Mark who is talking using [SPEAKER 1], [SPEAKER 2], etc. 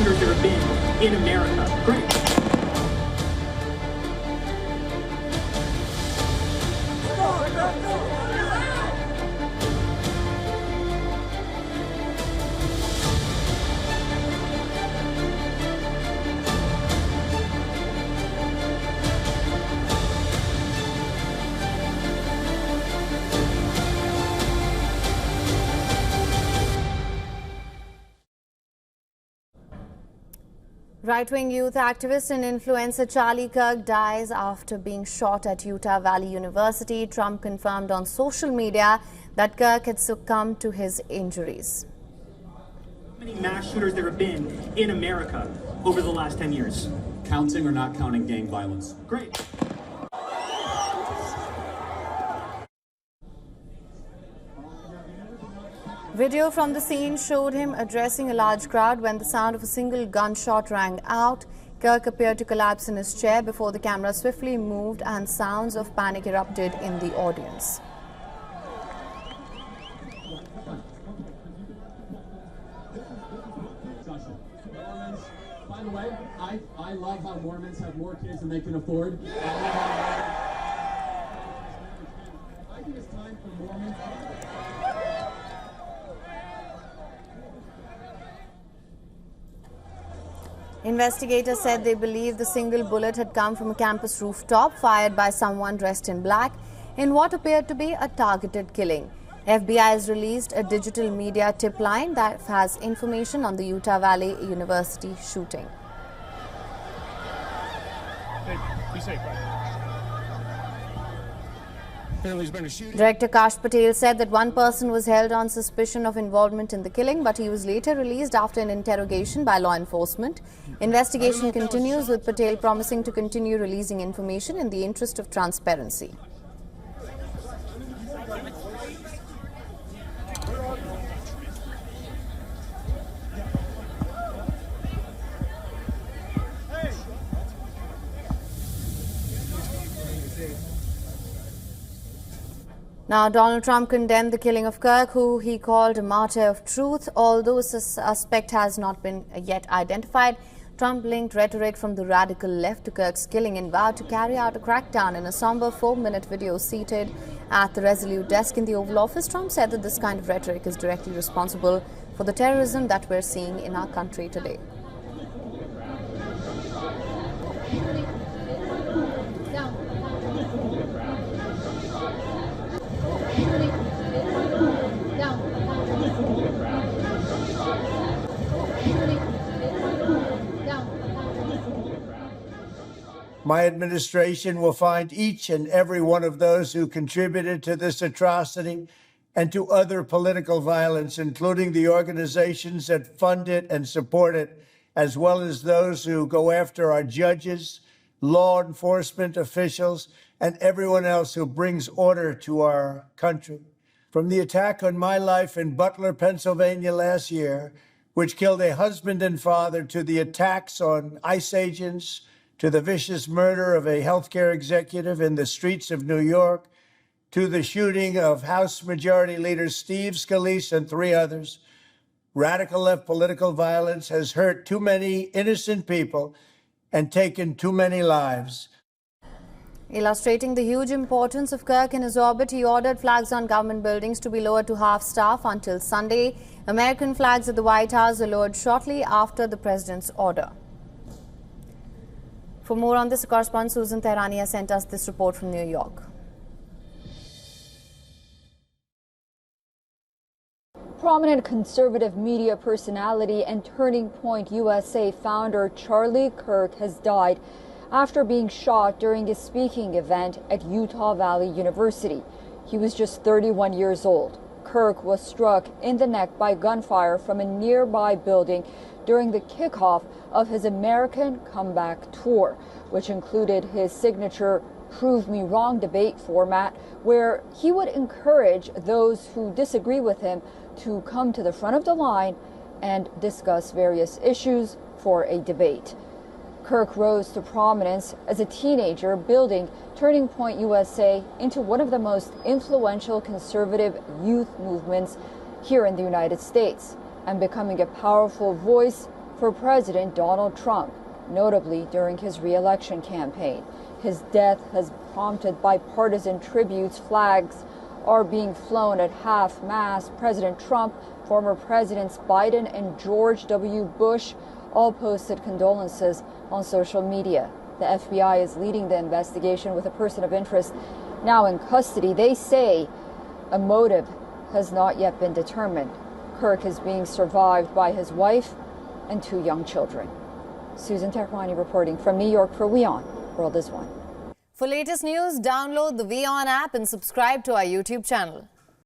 [SPEAKER 1] shooters there have been in America. Great.
[SPEAKER 2] Right-wing youth activist and influencer Charlie Kirk dies after being shot at Utah Valley University. Trump confirmed on social media that Kirk had succumbed to his injuries.
[SPEAKER 1] How many mass shooters there have been in America over the last 10 years?
[SPEAKER 3] Counting or not counting gang violence?
[SPEAKER 1] Great.
[SPEAKER 2] Video from the scene showed him addressing a large crowd when the sound of a single gunshot rang out. Kirk appeared to collapse in his chair before the camera swiftly moved and sounds of panic erupted in the audience.
[SPEAKER 3] By the way, I love how Mormons have more kids than they can afford. I think it's time for Mormons.
[SPEAKER 2] Investigators said they believe the single bullet had come from a campus rooftop, fired by someone dressed in black, in what appeared to be a targeted killing. FBI has released a digital media tip line that has information on the Utah Valley University shooting.
[SPEAKER 4] Be safe,
[SPEAKER 2] Director Kash Patel said that one person was held on suspicion of involvement in the killing, but he was later released after an interrogation by law enforcement. Investigation continues, with Patel promising to continue releasing information in the interest of transparency. Now, Donald Trump condemned the killing of Kirk, who he called a martyr of truth. Although a suspect has not been yet identified, Trump linked rhetoric from the radical left to Kirk's killing and vowed to carry out a crackdown. In a somber 4-minute video seated at the Resolute desk in the Oval Office, Trump said that this kind of rhetoric is directly responsible for the terrorism that we're seeing in our country today.
[SPEAKER 5] My administration will find each and every one of those who contributed to this atrocity and to other political violence, including the organizations that fund it and support it, as well as those who go after our judges, law enforcement officials, and everyone else who brings order to our country. From the attack on my life in Butler, Pennsylvania last year, which killed a husband and father, to the attacks on ICE agents, to the vicious murder of a healthcare executive in the streets of New York, to the shooting of House Majority Leader Steve Scalise and 3 others, radical left political violence has hurt too many innocent people and taken too many lives.
[SPEAKER 2] Illustrating the huge importance of Kirk in his orbit, he ordered flags on government buildings to be lowered to half-staff until Sunday. American flags at the White House were lowered shortly after the president's order. For more on this, correspondent Susan Tehrani has sent us this report from New York.
[SPEAKER 6] Prominent conservative media personality and Turning Point USA founder Charlie Kirk has died after being shot during a speaking event at Utah Valley University. He was just 31 years old. Kirk was struck in the neck by gunfire from a nearby building during the kickoff of his American Comeback Tour, which included his signature Prove Me Wrong debate format, where he would encourage those who disagree with him to come to the front of the line and discuss various issues for a debate. Kirk rose to prominence as a teenager, building Turning Point USA into one of the most influential conservative youth movements here in the United States, and becoming a powerful voice for President Donald Trump, notably during his re-election campaign. His death has prompted bipartisan tributes. Flags are being flown at half-mast. President Trump, former Presidents Biden and George W. Bush all posted condolences on social media. The FBI is leading the investigation with a person of interest now in custody. They say a motive has not yet been determined. Kirk is being survived by his wife and 2 young children. Susan Tehrani reporting from New York for WION. World is One.
[SPEAKER 2] For latest news, download the WION app and subscribe to our YouTube channel.